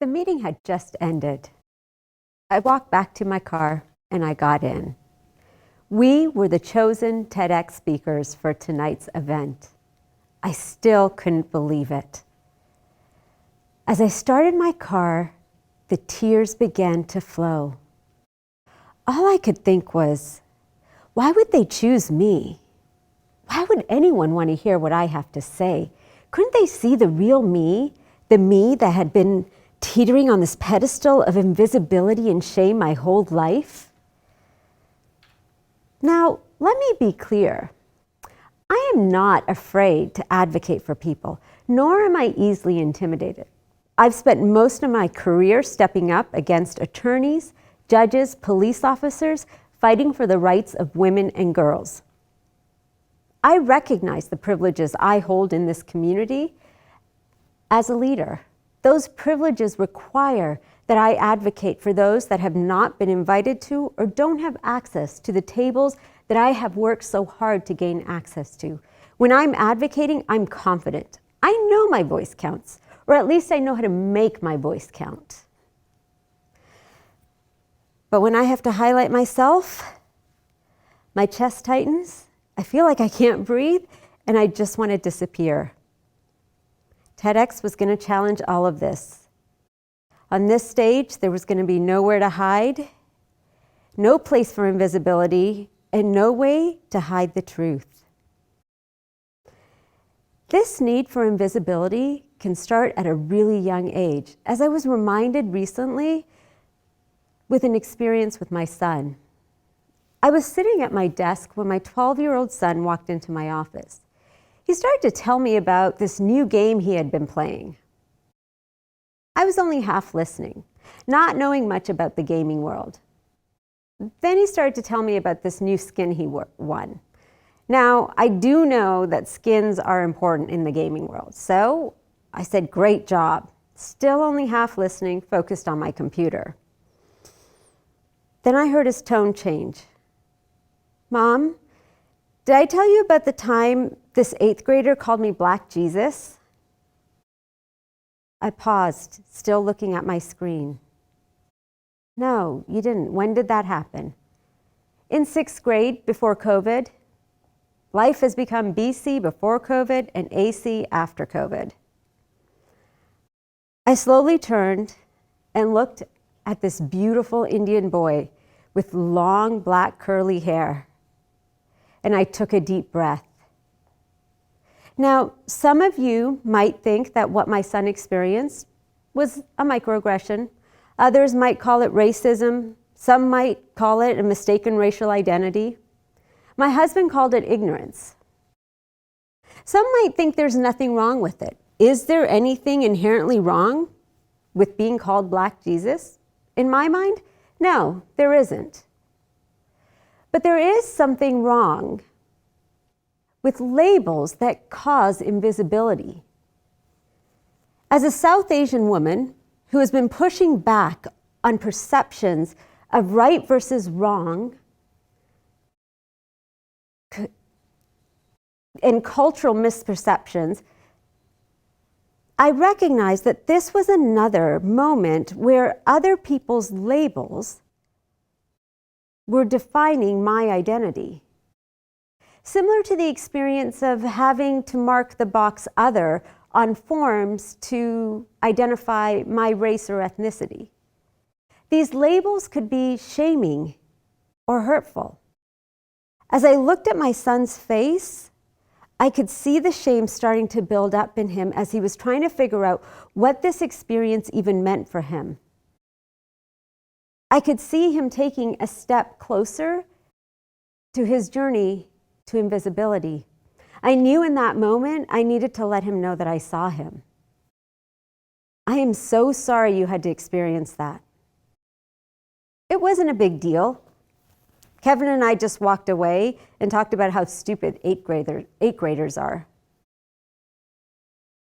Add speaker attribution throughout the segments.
Speaker 1: The meeting had just ended. I walked back to my car and I got in. We were the chosen TEDx speakers for tonight's event. I still couldn't believe it. As I started my car, the tears began to flow. All I could think was, why would they choose me? Why would anyone want to hear what I have to say? Couldn't they see the real me, the me that had been teetering on this pedestal of invisibility and shame my whole life? Now, let me be clear. I am not afraid to advocate for people, nor am I easily intimidated. I've spent most of my career stepping up against attorneys, judges, police officers, fighting for the rights of women and girls. I recognize the privileges I hold in this community as a leader. Those privileges require that I advocate for those that have not been invited to or don't have access to the tables that I have worked so hard to gain access to. When I'm advocating, I'm confident. I know my voice counts, or at least I know how to make my voice count. But when I have to highlight myself, my chest tightens, I feel like I can't breathe, and I just want to disappear. TEDx was going to challenge all of this. On this stage, there was going to be nowhere to hide, no place for invisibility, and no way to hide the truth. This need for invisibility can start at a really young age, as I was reminded recently with an experience with my son. I was sitting at my desk when my 12-year-old son walked into my office. He started to tell me about this new game he had been playing. I was only half listening, not knowing much about the gaming world. Then he started to tell me about this new skin he won. Now, I do know that skins are important in the gaming world, so I said, "Great job." Still only half listening, focused on my computer. Then I heard his tone change. "Mom, did I tell you about the time this 8th grader called me Black Jesus?" I paused, still looking at my screen. "No, you didn't. When did that happen?" "In 6th grade, before COVID. Life has become BC before COVID and AC after COVID." I slowly turned and looked at this beautiful Indian boy with long black curly hair, and I took a deep breath. Now, some of you might think that what my son experienced was a microaggression. Others might call it racism. Some might call it a mistaken racial identity. My husband called it ignorance. Some might think there's nothing wrong with it. Is there anything inherently wrong with being called Black Jesus? In my mind, no, there isn't. But there is something wrong with labels that cause invisibility. As a South Asian woman who has been pushing back on perceptions of right versus wrong and cultural misperceptions, I recognize that this was another moment where other people's labels were defining my identity. Similar to the experience of having to mark the box other on forms to identify my race or ethnicity. These labels could be shaming or hurtful. As I looked at my son's face, I could see the shame starting to build up in him as he was trying to figure out what this experience even meant for him. I could see him taking a step closer to his journey to invisibility. I knew in that moment I needed to let him know that I saw him. "I am so sorry you had to experience that." It wasn't a big deal. Kevin and I just walked away and talked about how stupid eighth graders are.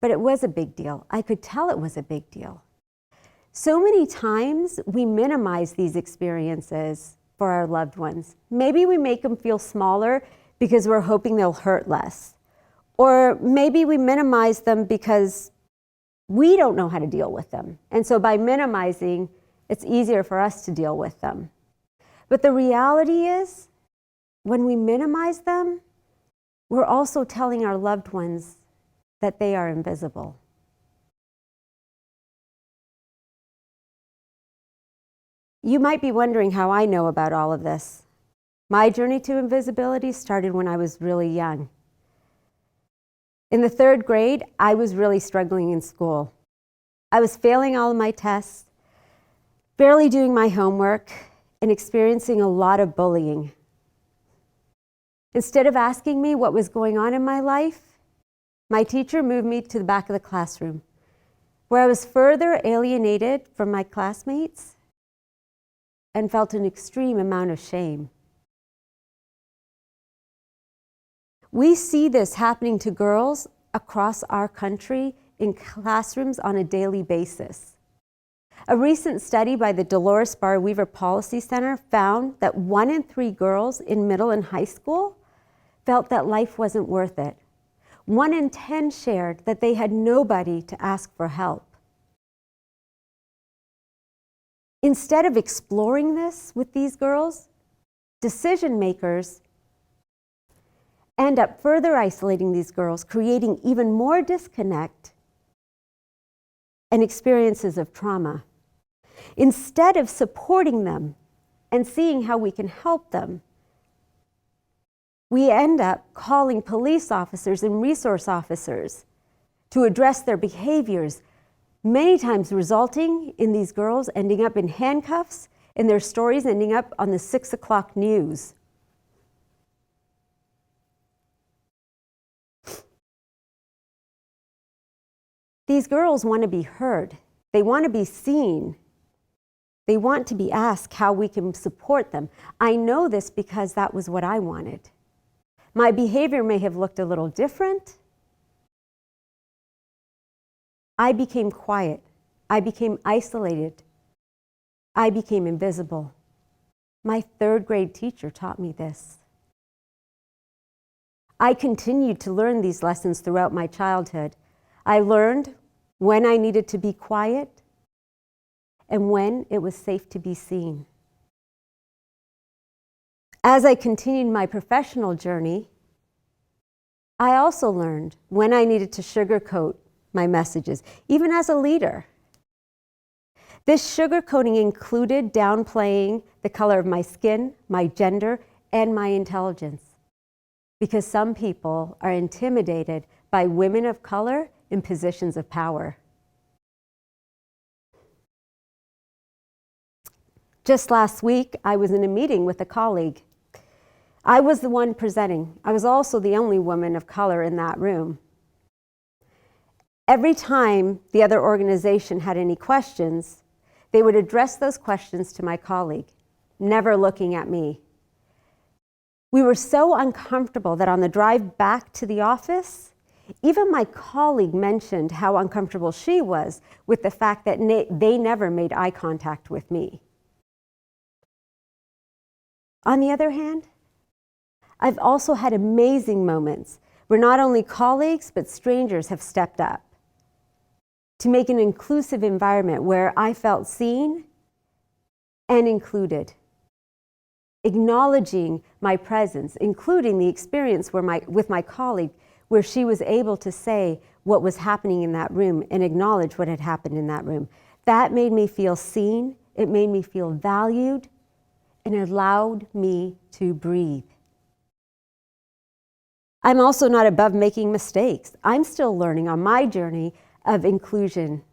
Speaker 1: But it was a big deal. I could tell it was a big deal. So many times we minimize these experiences for our loved ones. Maybe we make them feel smaller because we're hoping they'll hurt less. Or maybe we minimize them because we don't know how to deal with them. And so by minimizing, it's easier for us to deal with them. But the reality is, when we minimize them, we're also telling our loved ones that they are invisible. You might be wondering how I know about all of this. My journey to invisibility started when I was really young. In the 3rd grade, I was really struggling in school. I was failing all of my tests, barely doing my homework, and experiencing a lot of bullying. Instead of asking me what was going on in my life, my teacher moved me to the back of the classroom, where I was further alienated from my classmates and felt an extreme amount of shame. We see this happening to girls across our country in classrooms on a daily basis. A recent study by the Dolores Barr Weaver Policy Center found that 1 in 3 girls in middle and high school felt that life wasn't worth it. 1 in 10 shared that they had nobody to ask for help. Instead of exploring this with these girls, decision makers end up further isolating these girls, creating even more disconnect and experiences of trauma. Instead of supporting them and seeing how we can help them, we end up calling police officers and resource officers to address their behaviors, many times resulting in these girls ending up in handcuffs and their stories ending up on the 6 o'clock news. These girls want to be heard. They want to be seen. They want to be asked how we can support them. I know this because that was what I wanted. My behavior may have looked a little different. I became quiet. I became isolated. I became invisible. My 3rd grade teacher taught me this. I continued to learn these lessons throughout my childhood. I learned when I needed to be quiet and when it was safe to be seen. As I continued my professional journey, I also learned when I needed to sugarcoat my messages, even as a leader. This sugarcoating included downplaying the color of my skin, my gender, and my intelligence, because some people are intimidated by women of color in positions of power. Just last week, I was in a meeting with a colleague. I was the one presenting. I was also the only woman of color in that room. Every time the other organization had any questions, they would address those questions to my colleague, never looking at me. We were so uncomfortable that on the drive back to the office, even my colleague mentioned how uncomfortable she was with the fact that they never made eye contact with me. On the other hand, I've also had amazing moments where not only colleagues but strangers have stepped up to make an inclusive environment where I felt seen and included, acknowledging my presence, including the experience with my colleague where she was able to say what was happening in that room and acknowledge what had happened in that room. That made me feel seen, it made me feel valued, and it allowed me to breathe. I'm also not above making mistakes. I'm still learning on my journey of inclusion.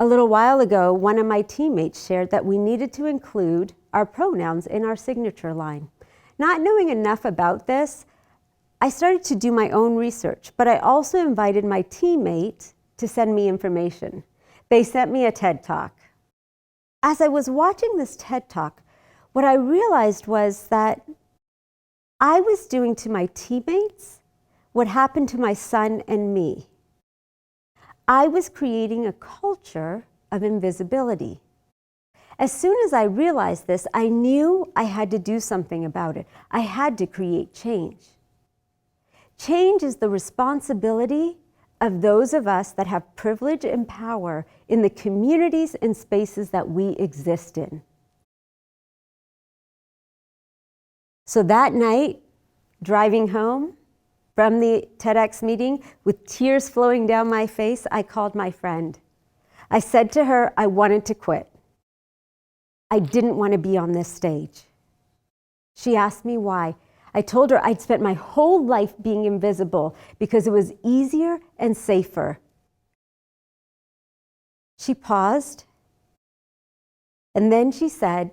Speaker 1: A little while ago, one of my teammates shared that we needed to include our pronouns in our signature line. Not knowing enough about this, I started to do my own research, but I also invited my teammate to send me information. They sent me a TED Talk. As I was watching this TED Talk, what I realized was that I was doing to my teammates what happened to my son and me. I was creating a culture of invisibility. As soon as I realized this, I knew I had to do something about it. I had to create change. Change is the responsibility of those of us that have privilege and power in the communities and spaces that we exist in. So that night, driving home from the TEDx meeting with tears flowing down my face, I called my friend. I said to her, I wanted to quit. I didn't want to be on this stage. She asked me why. I told her I'd spent my whole life being invisible because it was easier and safer. She paused, and then she said,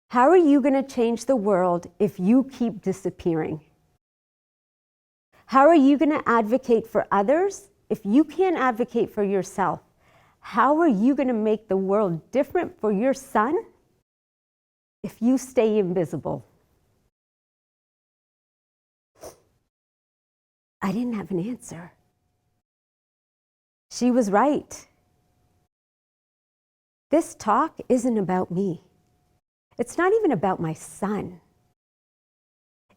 Speaker 1: how are you going to change the world if you keep disappearing? How are you going to advocate for others if you can't advocate for yourself? How are you going to make the world different for your son if you stay invisible? I didn't have an answer. She was right. This talk isn't about me. It's not even about my son.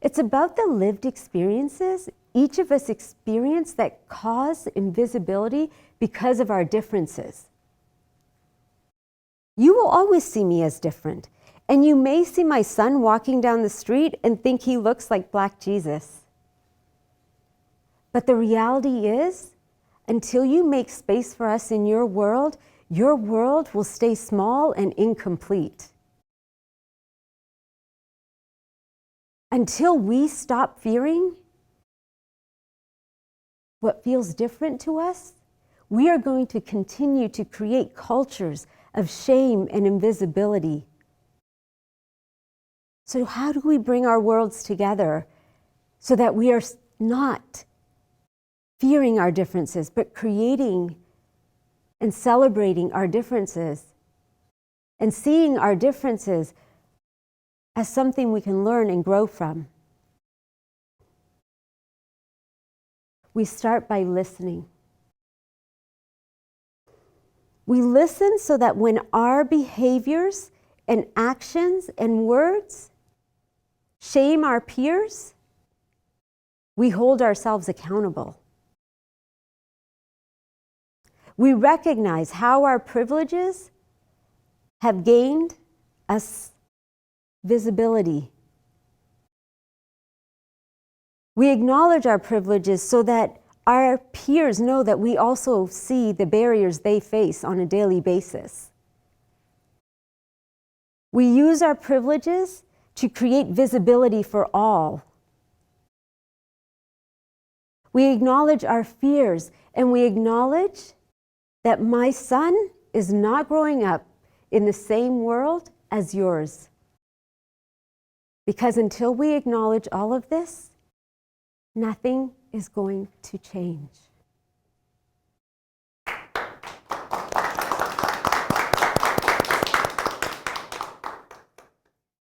Speaker 1: It's about the lived experiences each of us experience that cause invisibility because of our differences. You will always see me as different, and you may see my son walking down the street and think he looks like Black Jesus. But the reality is, until you make space for us in your world will stay small and incomplete. Until we stop fearing what feels different to us, we are going to continue to create cultures of shame and invisibility. So how do we bring our worlds together so that we are not fearing our differences, but creating and celebrating our differences and seeing our differences as something we can learn and grow from? We start by listening. We listen so that when our behaviors and actions and words shame our peers, we hold ourselves accountable. We recognize how our privileges have gained us visibility. We acknowledge our privileges so that our peers know that we also see the barriers they face on a daily basis. We use our privileges to create visibility for all. We acknowledge our fears, and we acknowledge that my son is not growing up in the same world as yours. Because until we acknowledge all of this, nothing is going to change.